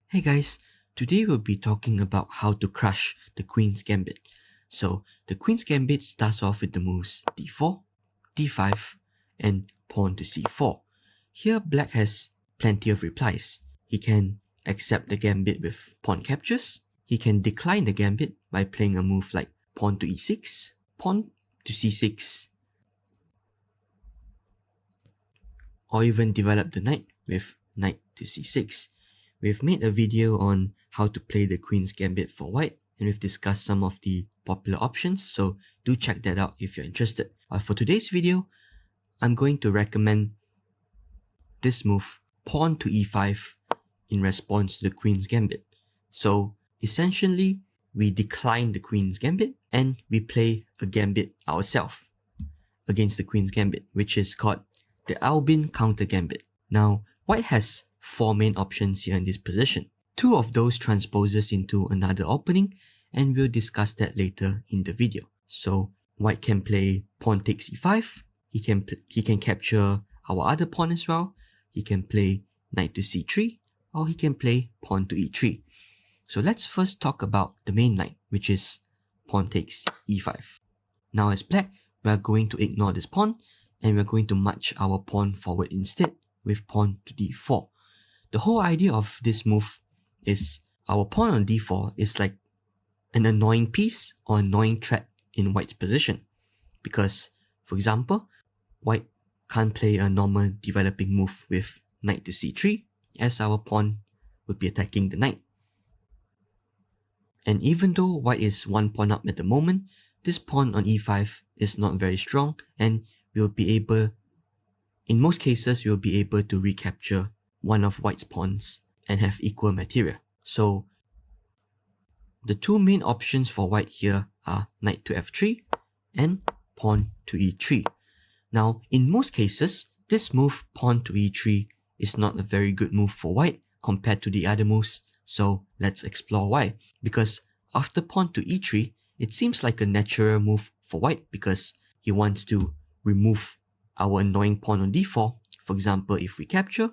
Hey guys, today we'll be talking about how to crush the Queen's Gambit. So, the Queen's Gambit starts off with the moves d4, d5, and pawn to c4. Here, black has plenty of replies. He can accept the gambit with pawn captures. He can decline the gambit by playing a move like pawn to e6, pawn to c6, or even develop the knight with knight to c6. We've made a video on how to play the Queen's Gambit for white, and we've discussed some of the popular options, so do check that out if you're interested. For today's video, I'm going to recommend this move, pawn to e5, in response to the Queen's Gambit. So essentially, we decline the Queen's Gambit and we play a gambit ourselves against the Queen's Gambit, which is called the Albin Counter Gambit. Now, white has four main options here in this position. Two of those transposes into another opening, and we'll discuss that later in the video. So white can play pawn takes e5, he can capture our other pawn as well, he can play knight to c3, or he can play pawn to e3. So let's first talk about the main line, which is pawn takes e5. Now as black, we are going to ignore this pawn, and we're going to march our pawn forward instead with pawn to d4. The whole idea of this move is our pawn on d4 is like an annoying piece or annoying threat in white's position. Because, for example, white can't play a normal developing move with knight to c3, as our pawn would be attacking the knight. And even though white is one pawn up at the moment, this pawn on e5 is not very strong, and we'll be able, in most cases, we'll be able to recapture one of white's pawns and have equal material. So the two main options for white here are knight to f3 and pawn to e3. Now, in most cases, this move pawn to e3 is not a very good move for white compared to the other moves. So let's explore why. Because after pawn to e3, it seems like a natural move for white because he wants to remove our annoying pawn on d4. For example, if we capture,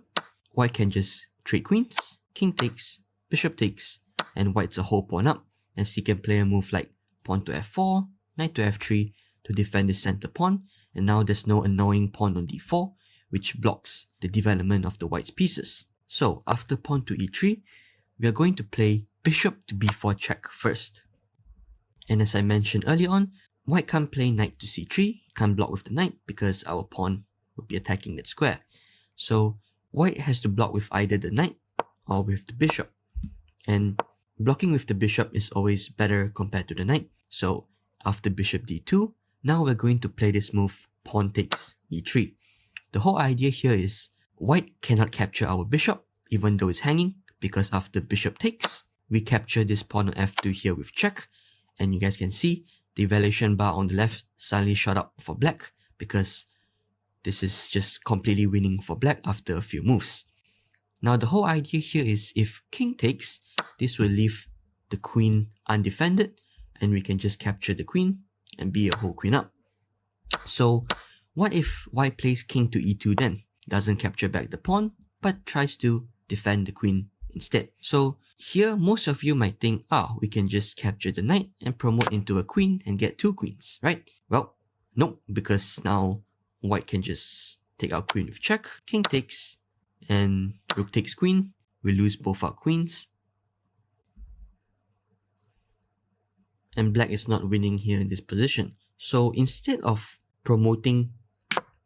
white can just trade queens, king takes, bishop takes, and white's a whole pawn up, as he can play a move like pawn to f4, knight to f3 to defend the center pawn, and now there's no annoying pawn on d4, which blocks the development of the white's pieces. So after pawn to e3, we are going to play bishop to b4 check first. And as I mentioned earlier on, white can't play knight to c3, can't block with the knight because our pawn would be attacking that square. So white has to block with either the knight or with the bishop. And blocking with the bishop is always better compared to the knight. So after bishop d2, now we're going to play this move pawn takes e3. The whole idea here is white cannot capture our bishop even though it's hanging, because after bishop takes, we capture this pawn on f2 here with check, and you guys can see the evaluation bar on the left suddenly shot up for black because this is just completely winning for black after a few moves. Now the whole idea here is if king takes, this will leave the queen undefended, and we can just capture the queen and be a whole queen up. So what if white plays king to e2 then? Doesn't capture back the pawn, but tries to defend the queen instead. So here most of you might think, we can just capture the knight and promote into a queen and get two queens, right? Well, no, because now white can just take our queen with check, king takes, and rook takes queen. We lose both our queens. And black is not winning here in this position. So instead of promoting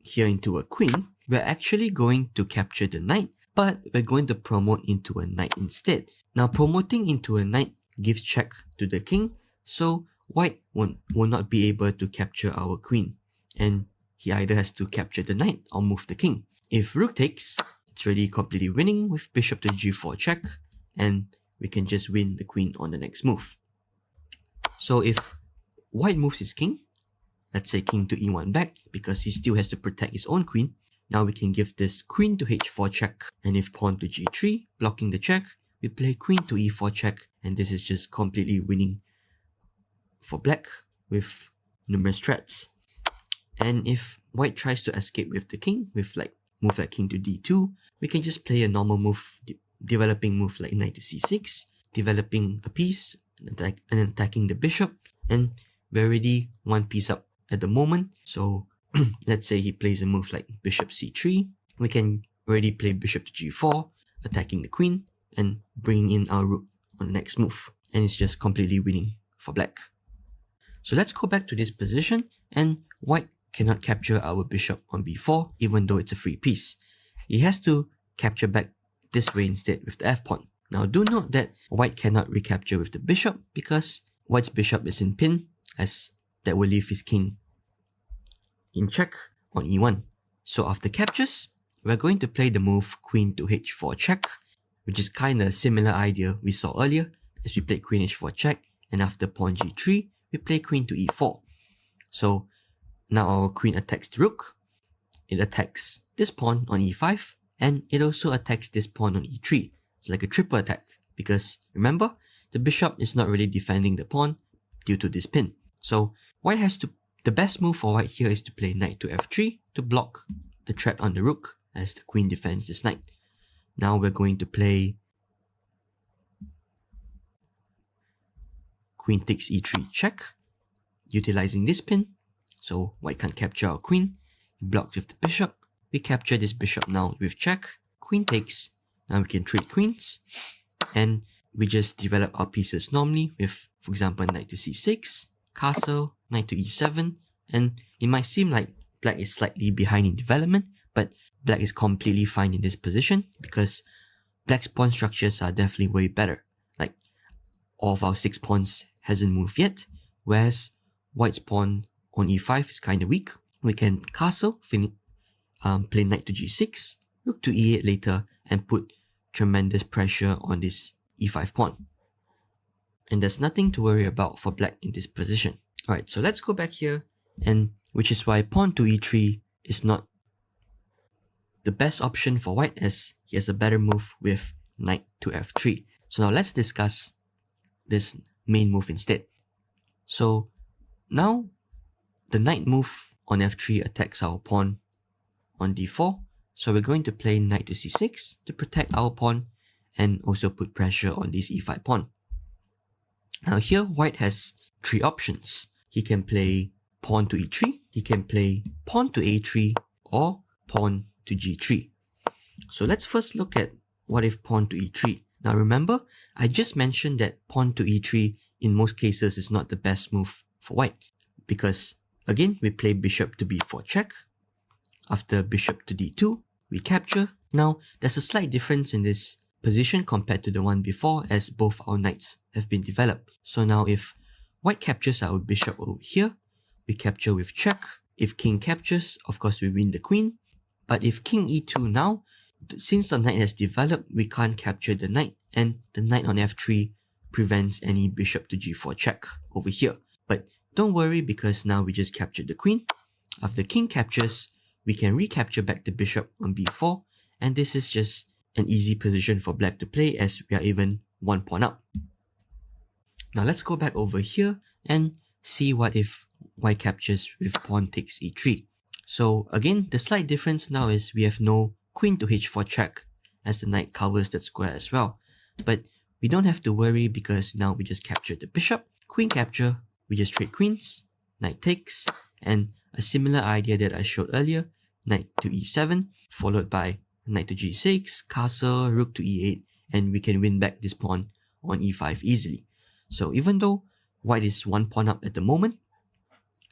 here into a queen, we're actually going to capture the knight, but we're going to promote into a knight instead. Now promoting into a knight gives check to the king, so white will not be able to capture our queen, and he either has to capture the knight or move the king. If rook takes, it's already completely winning with bishop to g4 check, and we can just win the queen on the next move. So if white moves his king, let's say king to e1 back, because he still has to protect his own queen, now we can give this queen to h4 check, and if pawn to g3, blocking the check, we play queen to e4 check, and this is just completely winning for black with numerous threats. And if white tries to escape with the king, with like move like king to d2, we can just play a normal move developing move like knight to c6, developing a piece, and attacking the bishop, and we're already one piece up at the moment. So let's say he plays a move like bishop c3, we can already play bishop to g4, attacking the queen, and bringing in our rook on the next move. And it's just completely winning for black. So let's go back to this position, and white cannot capture our bishop on b4 even though it's a free piece. He has to capture back this way instead with the f-pawn. Now do note that white cannot recapture with the bishop because white's bishop is in pin, as that will leave his king in check on e1. So after captures, we're going to play the move queen to h4 check, which is kind of a similar idea we saw earlier, as we played queen h4 check, and after pawn g3, we play queen to e4. So now our queen attacks the rook, it attacks this pawn on e5, and it also attacks this pawn on e3. It's like a triple attack, because remember, the bishop is not really defending the pawn due to this pin. So white has to, the best move for white here is to play knight to f3 to block the threat on the rook as the queen defends this knight. Now we're going to play queen takes e3 check, utilizing this pin. So white can't capture our queen, he blocks with the bishop. We capture this bishop now with check, queen takes. Now we can trade queens, and we just develop our pieces normally with, for example, knight to c6, castle, knight to e7, and it might seem like black is slightly behind in development, but black is completely fine in this position because black's pawn structures are definitely way better. Like, all of our 6 pawns hasn't moved yet, whereas white's pawn on e5 is kind of weak. We can castle, play knight to g6, rook to e8 later, and put tremendous pressure on this e5 pawn. And there's nothing to worry about for black in this position. Alright, so let's go back here, and which is why pawn to e3 is not the best option for white, as he has a better move with knight to f3. So now let's discuss this main move instead. So now the knight move on f3 attacks our pawn on d4. So we're going to play knight to c6 to protect our pawn and also put pressure on this e5 pawn. Now here white has 3 options. He can play pawn to e3, he can play pawn to a3, or pawn to g3. So let's first look at what if pawn to e3. Now remember, I just mentioned that pawn to e3 in most cases is not the best move for white, because again we play bishop to b4 check. After bishop to d2, we capture. Now there's a slight difference in this position compared to the one before, as both our knights have been developed. So now if white captures our bishop over here, we capture with check. If king captures, of course we win the queen. But if king e2 now, since the knight has developed, we can't capture the knight, and the knight on f3 prevents any bishop to g4 check over here. But don't worry, because now we just captured the queen. After king captures, we can recapture back the bishop on b4, and this is just an easy position for black to play, as we are even 1 pawn up. Now let's go back over here and see what if white captures with pawn takes e3. So again, the slight difference now is we have no queen to h4 check, as the knight covers that square as well. But we don't have to worry, because now we just captured the bishop, queen capture, we just trade queens, knight takes, and a similar idea that I showed earlier, knight to e7, followed by knight to g6, castle, rook to e8, and we can win back this pawn on e5 easily. So even though white is 1 pawn up at the moment,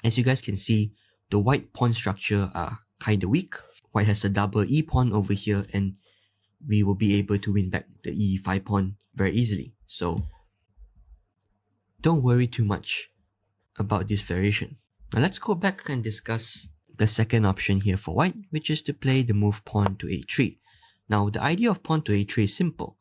as you guys can see, the white pawn structure are kinda weak. White has a double e pawn over here, and we will be able to win back the e5 pawn very easily. So don't worry too much about this variation. Now let's go back and discuss the second option here for white, which is to play the move pawn to a3. Now the idea of pawn to a3 is simple.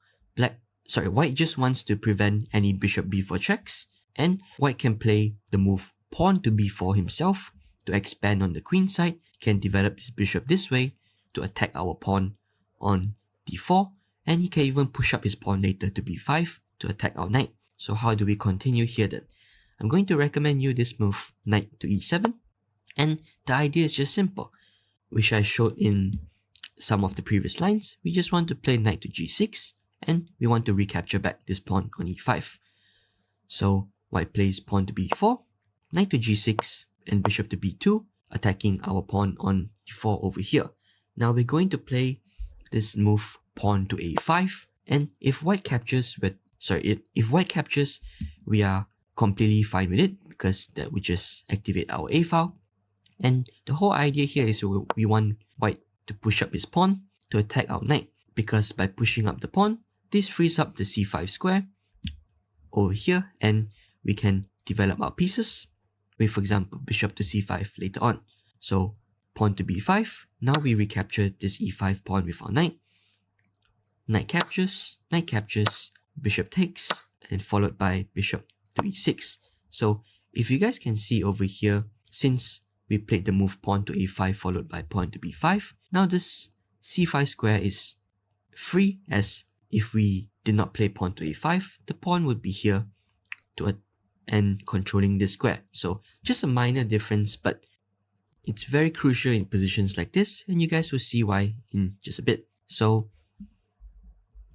White just wants to prevent any bishop b4 checks, and white can play the move pawn to b4 himself to expand on the queen side, can develop his bishop this way to attack our pawn on d4, and he can even push up his pawn later to b5 to attack our knight. So how do we continue here then? I'm going to recommend you this move, knight to e7, and the idea is just simple, which I showed in some of the previous lines. We just want to play knight to g6 and we want to recapture back this pawn on e5. So white plays pawn to b4, knight to g6, and bishop to b2, attacking our pawn on e4 over here. Now we're going to play this move pawn to a5, and if white captures, if white captures, we are completely fine with it because that would just activate our a file. And the whole idea here is we want white to push up his pawn to attack our knight, because by pushing up the pawn, this frees up the c5 square over here, and we can develop our pieces with, for example, bishop to c5 later on. So pawn to b5, now we recapture this e5 pawn with our knight. Knight captures, bishop takes, and followed by bishop to e6. So if you guys can see over here, since we played the move pawn to a5 followed by pawn to b5, now this c5 square is free, as if we did not play pawn to a5, the pawn would be here and controlling this square. So just a minor difference, but it's very crucial in positions like this, and you guys will see why in just a bit. So,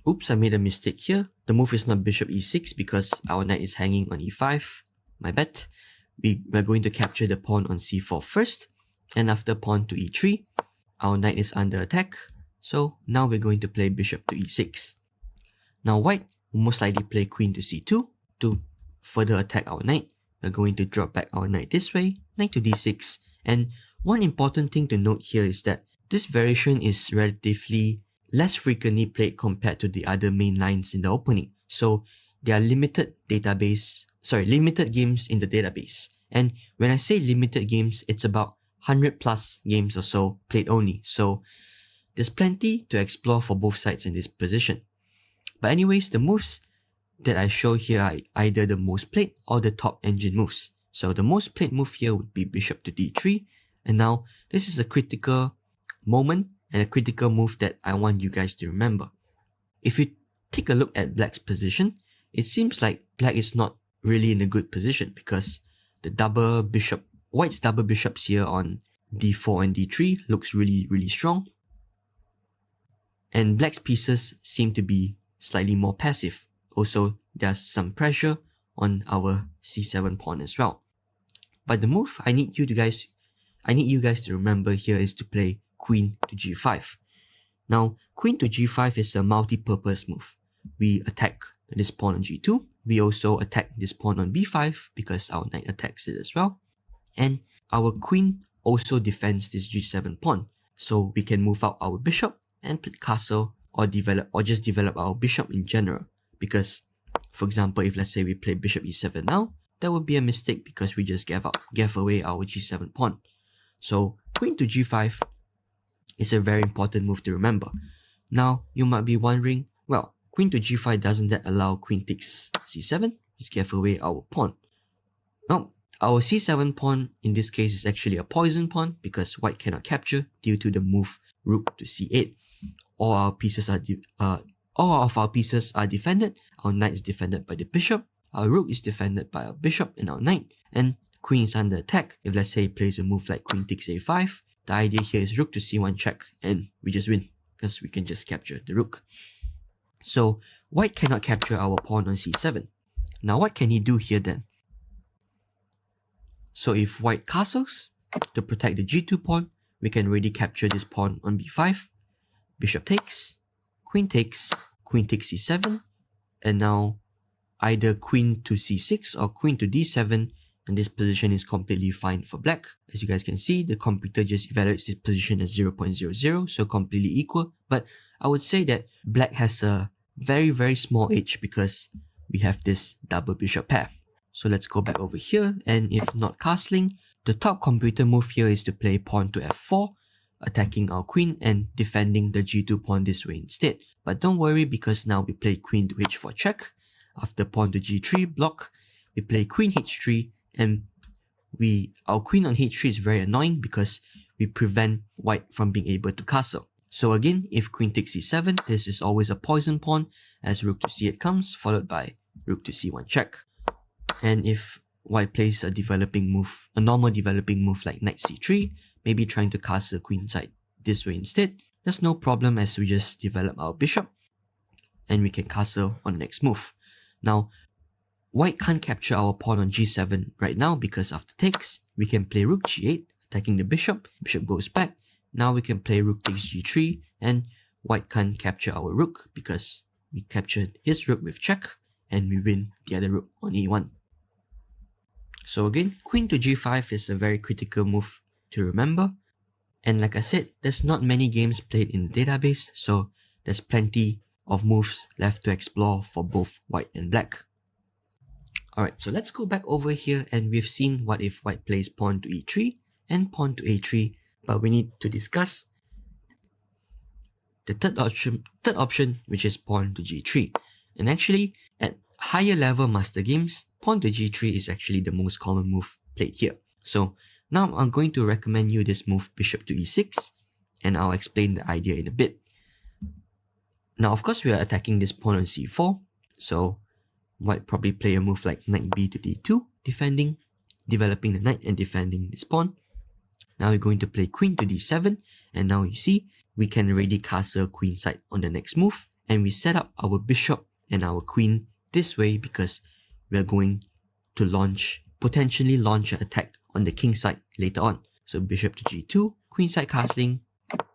oops, I made a mistake here. The move is not bishop e6 because our knight is hanging on e5. My bad. We're going to capture the pawn on c4 first, and after pawn to e3, our knight is under attack. So now we're going to play bishop to e6. Now white will most likely play queen to c2 to further attack our knight. We're going to drop back our knight this way, knight to d6. And one important thing to note here is that this variation is relatively less frequently played compared to the other main lines in the opening. So there are limited games in the database. And when I say limited games, it's about 100 plus games or so played only. So there's plenty to explore for both sides in this position. But anyways, the moves that I show here are either the most played or the top engine moves. So the most played move here would be bishop to d3. And now this is a critical moment and a critical move that I want you guys to remember. If you take a look at black's position, it seems like black is not really in a good position because white's double bishops here on d4 and d3 looks really, really strong. And black's pieces seem to be slightly more passive. Also, there's some pressure on our c7 pawn as well. But the move I need you guys to remember here is to play queen to g5. Now, queen to g5 is a multi-purpose move. We attack this pawn on g2. We also attack this pawn on b5 because our knight attacks it as well. And our queen also defends this g7 pawn. So we can move out our bishop and play castle or just develop our bishop in general. Because, for example, if let's say we play bishop e7 now, that would be a mistake because we just gave away our g7 pawn. So queen to g5 is a very important move to remember. Now, you might be wondering, well, queen to g5, doesn't that allow queen takes c7? Just give away our pawn. No, our c7 pawn in this case is actually a poison pawn because white cannot capture due to the move rook to c8. All of our pieces are defended. Our knight is defended by the bishop. Our rook is defended by our bishop and our knight. And queen is under attack. If let's say he plays a move like queen takes a5, the idea here is rook to c1 check, and we just win because we can just capture the rook. So white cannot capture our pawn on c7. Now what can he do here then? So if white castles to protect the g2 pawn, we can already capture this pawn on b5. Bishop takes c7, and now either queen to c6 or queen to d7, and this position is completely fine for black. As you guys can see, the computer just evaluates this position as 0.00, so completely equal. But I would say that black has a very, very small edge because we have this double bishop pair. So let's go back over here, and if not castling, the top computer move here is to play pawn to f4, attacking our queen and defending the g2 pawn this way instead. But don't worry because now we play queen to h4 check. After pawn to g3 block, we play queen h3, and our queen on h3 is very annoying because we prevent white from being able to castle. So again, if queen takes c7, this is always a poison pawn as rook to c8 comes, followed by rook to c1 check. And if white plays a normal developing move like knight c3, maybe trying to castle the queen side this way instead, there's no problem as we just develop our bishop. and we can castle on the next move. Now, white can't capture our pawn on g7 right now because after takes, we can play rook g8, attacking the bishop. Bishop goes back. Now we can play rook takes g3, and white can't capture our rook because we captured his rook with check, and we win the other rook on e1. So again, queen to g5 is a very critical move to remember. And like I said, there's not many games played in the database, so there's plenty of moves left to explore for both white and black. Alright, so let's go back over here, and we've seen what if white plays pawn to e3 and pawn to a3, but we need to discuss the third option, which is pawn to g3. And actually, at higher level master games, pawn to g3 is actually the most common move played here. So now I'm going to recommend you this move, bishop to e6, and I'll explain the idea in a bit. Now, of course, we are attacking this pawn on c4, so white probably play a move like knight b to d2, developing the knight and defending this pawn. Now we're going to play queen to d7, and now you see, we can already castle queenside on the next move, and we set up our bishop and our queen this way because we are going to potentially launch an attack on the king side later on. So bishop to g2, queenside castling,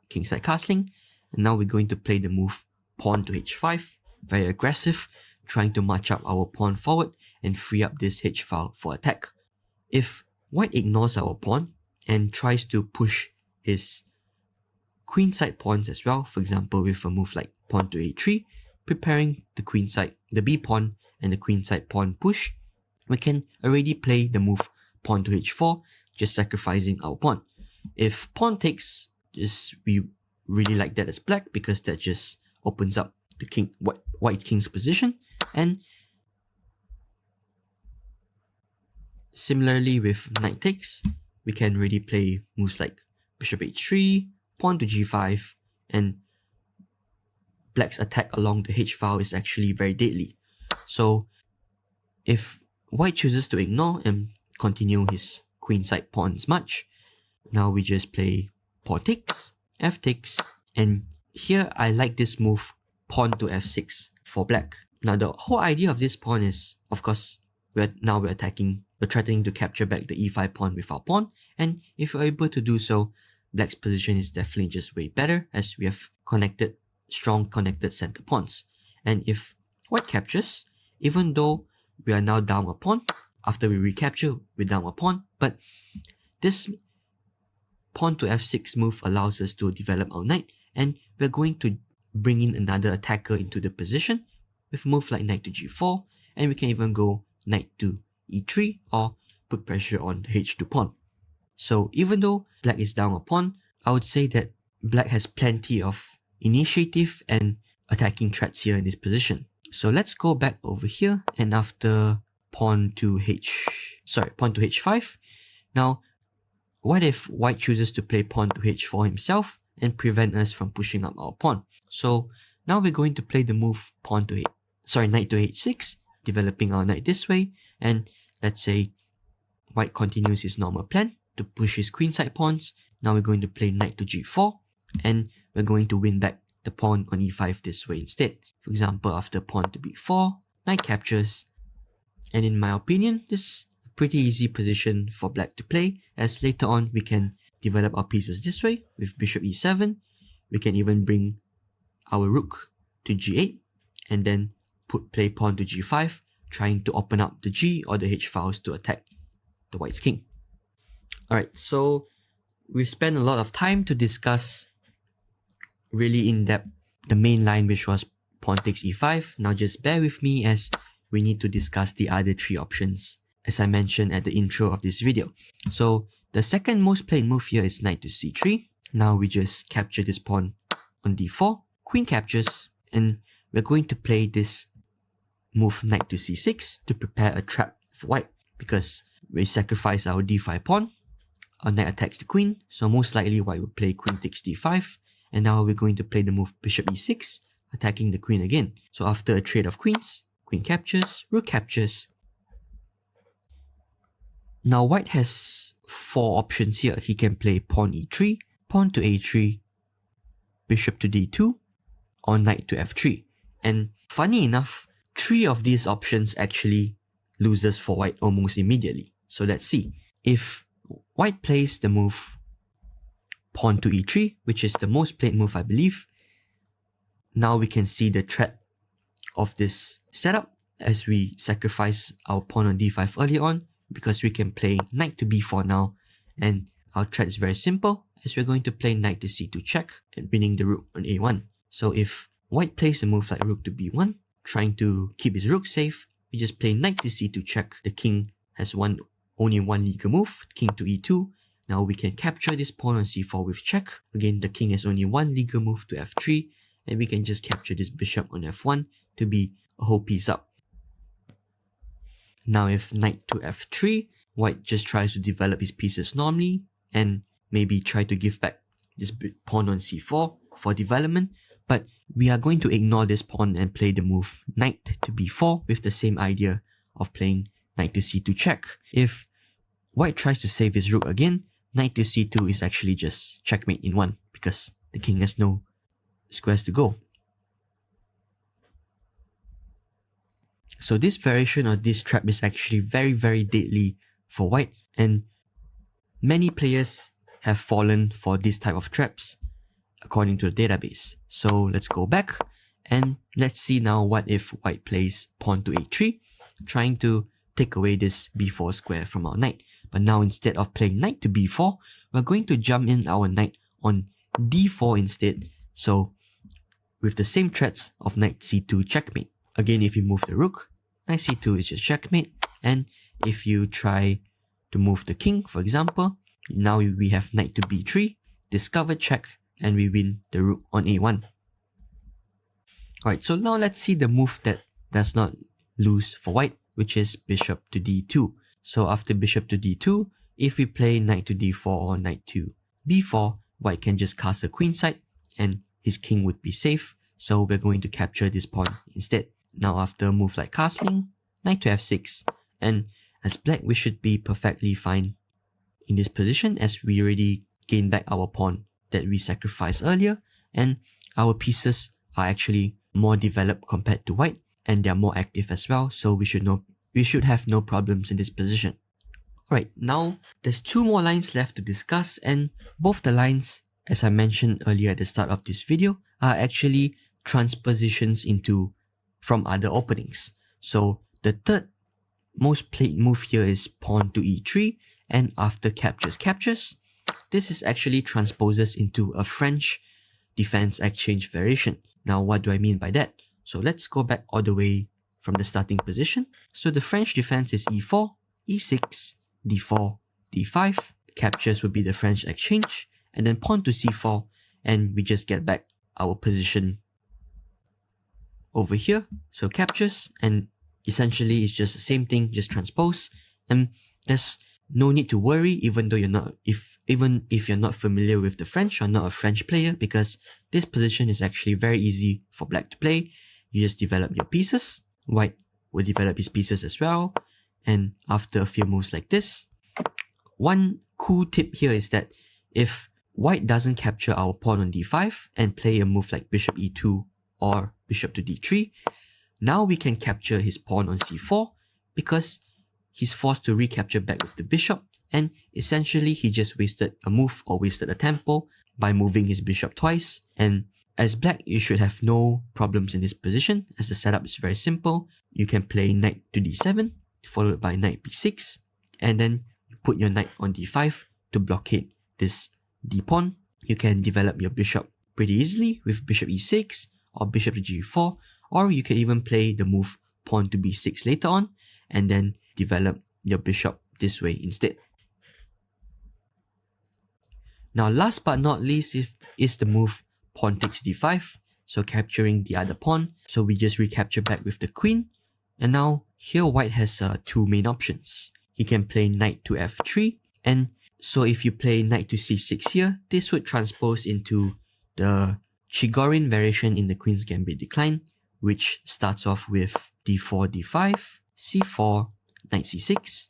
kingside castling, and now we're going to play the move pawn to h5, very aggressive, trying to march up our pawn forward and free up this h file for attack. If white ignores our pawn and tries to push his queenside pawns as well, for example with a move like pawn to a3, preparing the queenside, the b pawn and the queenside pawn push, we can already play the move pawn to h4, just sacrificing our pawn. If pawn takes, we really like that as black because that just opens up the white king's position. And similarly with knight takes, we can really play moves like bishop h3, pawn to g5, and black's attack along the h file is actually very deadly. So if white chooses to ignore and continue his queenside pawns march, now we just play pawn takes, f takes, and here I like this move pawn to f6 for black. Now the whole idea of this pawn is, of course, we're threatening to capture back the e5 pawn with our pawn, and if we're able to do so, black's position is definitely just way better as we have strong connected center pawns. And if white captures, even though we are now down a pawn, after we recapture, we're down a pawn, but this pawn to f6 move allows us to develop our knight, and we're going to bring in another attacker into the position with a move like knight to g4, and we can even go knight to e3 or put pressure on the h2 pawn. So even though black is down a pawn, I would say that black has plenty of initiative and attacking threats here in this position. So let's go back over here, and after pawn to h5, now what if white chooses to play pawn to h4 himself and prevent us from pushing up our pawn? So now we're going to play the move knight to h6, developing our knight this way, and let's say white continues his normal plan to push his queenside pawns. Now we're going to play knight to g4, and we're going to win back the pawn on e5 this way instead. For example, after pawn to b4, knight captures, and in my opinion, this is a pretty easy position for black to play, as later on we can develop our pieces this way with bishop e7. We can even bring our rook to g8 and then play pawn to g5, trying to open up the g or the h files to attack the white's king. Alright, so we've spent a lot of time to discuss really in depth the main line, which was pawn takes e5. Now just bear with me as we need to discuss the other three options as I mentioned at the intro of this video. So the second most played move here is knight to c3. Now we just capture this pawn on d4, queen captures, and we're going to play this move knight to c6 to prepare a trap for white because we sacrifice our d5 pawn. Our knight attacks the queen, so most likely white will play queen takes d5, and now we're going to play the move bishop e6, attacking the queen again. So after a trade of queens, queen captures, rook captures. Now white has four options here. He can play pawn e3, pawn to a3, bishop to d2, or knight to f3. And funny enough, 3 of these options actually loses for white almost immediately. So let's see. If white plays the move pawn to e3, which is the most played move I believe, now we can see the threat of this setup as we sacrifice our pawn on d5 early on, because we can play knight to b4 now, and our threat is very simple as we're going to play knight to c2 check and winning the rook on a1. So if white plays a move like rook to b1, trying to keep his rook safe, we just play knight to c2 check. The king has only one legal move, king to e2. Now we can capture this pawn on c4 with check. Again, the king has only one legal move to f3, and we can just capture this bishop on f1 to be a whole piece up. Now if knight to f3, white just tries to develop his pieces normally and maybe try to give back this pawn on c4 for development, but we are going to ignore this pawn and play the move knight to b4 with the same idea of playing knight to c2 check. If white tries to save his rook again, knight to c2 is actually just checkmate in 1 because the king has no squares to go. So this variation of this trap is actually very deadly for white, and many players have fallen for this type of traps according to the database. So let's go back and let's see now what if white plays pawn to a3, trying to take away this b4 square from our knight. But now instead of playing knight to b4, we're going to jump in our knight on d4 instead. So with the same threats of knight c2 checkmate. Again, if you move the rook, knight c2 is just checkmate. And if you try to move the king, for example, now we have knight to b3, discover check, and we win the rook on a1. Alright, so now let's see the move that does not lose for white, which is bishop to d2. So after bishop to d2, if we play knight to d4 or knight to b4, white can just castle queenside and his king would be safe. So we're going to capture this pawn instead. Now after a move like castling, knight to f6, and as black we should be perfectly fine in this position as we already gained back our pawn that we sacrificed earlier, and our pieces are actually more developed compared to white, and they're more active as well, so we should have no problems in this position. Alright, now there's 2 more lines left to discuss, and both the lines, as I mentioned earlier at the start of this video, are actually transpositions from other openings. So the third most played move here is pawn to e3, and after captures, this is actually transposes into a French defense exchange variation. Now what do I mean by that? So let's go back all the way from the starting position. So the French defense is e4, e6, d4, d5. Captures would be the French exchange, and then pawn to c4, and we just get back our position over here. So captures, and essentially it's just the same thing, just transpose, and there's no need to worry even if you're not familiar with the French or not a French player, because this position is actually very easy for black to play. You just develop your pieces, white will develop his pieces as well, and after a few moves like this, one cool tip here is that if white doesn't capture our pawn on d5 and play a move like bishop e2 or bishop to d3, now we can capture his pawn on c4 because he's forced to recapture back with the bishop, and essentially he just wasted a move or wasted a tempo by moving his bishop twice. And as black, you should have no problems in this position as the setup is very simple. You can play knight to d7 followed by knight b6, and then you put your knight on d5 to blockade this d-pawn. You can develop your bishop pretty easily with bishop e6 or bishop to g4, or you can even play the move pawn to b6 later on and then develop your bishop this way instead. Now last but not least is the move pawn takes d5, so capturing the other pawn. So we just recapture back with the queen, and now here white has 2 main options. He can play knight to f3, and so if you play knight to c6 here, this would transpose into the Chigorin variation in the Queen's Gambit decline, which starts off with d4, d5, c4, knight c6.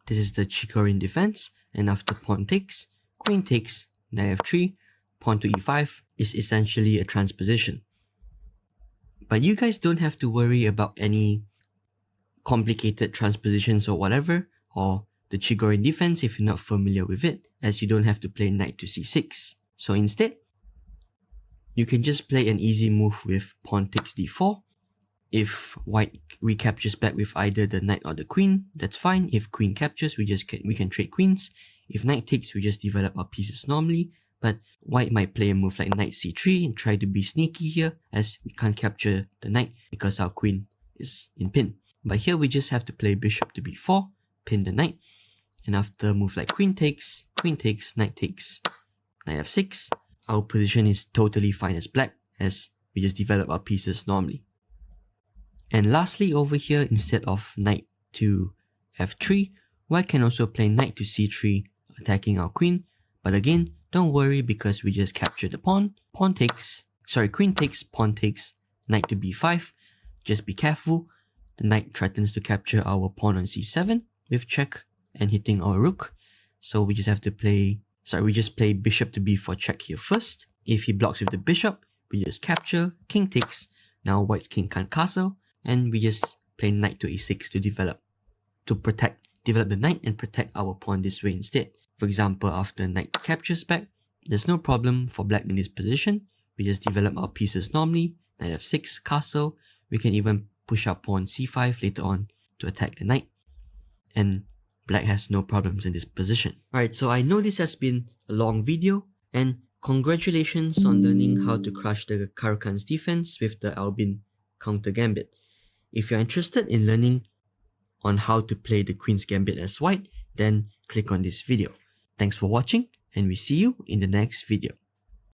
This is the Chigorin defense, and after pawn takes, queen takes, knight f3, pawn to e5 is essentially a transposition. But you guys don't have to worry about any complicated transpositions or whatever, or the Chigorin Defence if you're not familiar with it, as you don't have to play knight to c6. So instead, you can just play an easy move with pawn takes d4. If white recaptures back with either the knight or the queen, that's fine. If queen captures, we can trade queens. If knight takes, we just develop our pieces normally. But white might play a move like knight c3 and try to be sneaky here, as we can't capture the knight because our queen is in pin. But here we just have to play bishop to b4, pin the knight, and after a move like queen takes, knight takes, knight f6, our position is totally fine as black, as we just develop our pieces normally. And lastly, over here, instead of knight to f3, white can also play knight to c3, attacking our queen. But again, don't worry because we just capture the pawn. Queen takes, pawn takes, knight to b5. Just be careful. The knight threatens to capture our pawn on c7 with check and hitting our rook. So we just have to play, we just play bishop to b4 check here first. If he blocks with the bishop, we just capture, king takes. Now white's king can't castle. And we just play knight to e6 to develop the knight and protect our pawn this way instead. For example, after knight captures back, there's no problem for black in this position. We just develop our pieces normally, knight f6, castle. We can even push our pawn c5 later on to attack the knight. And black has no problems in this position. Alright, so I know this has been a long video, and congratulations on learning how to crush the Caro-Kann's defense with the Albin Counter Gambit. If you're interested in learning on how to play the Queen's Gambit as white, then click on this video. Thanks for watching, and we see you in the next video.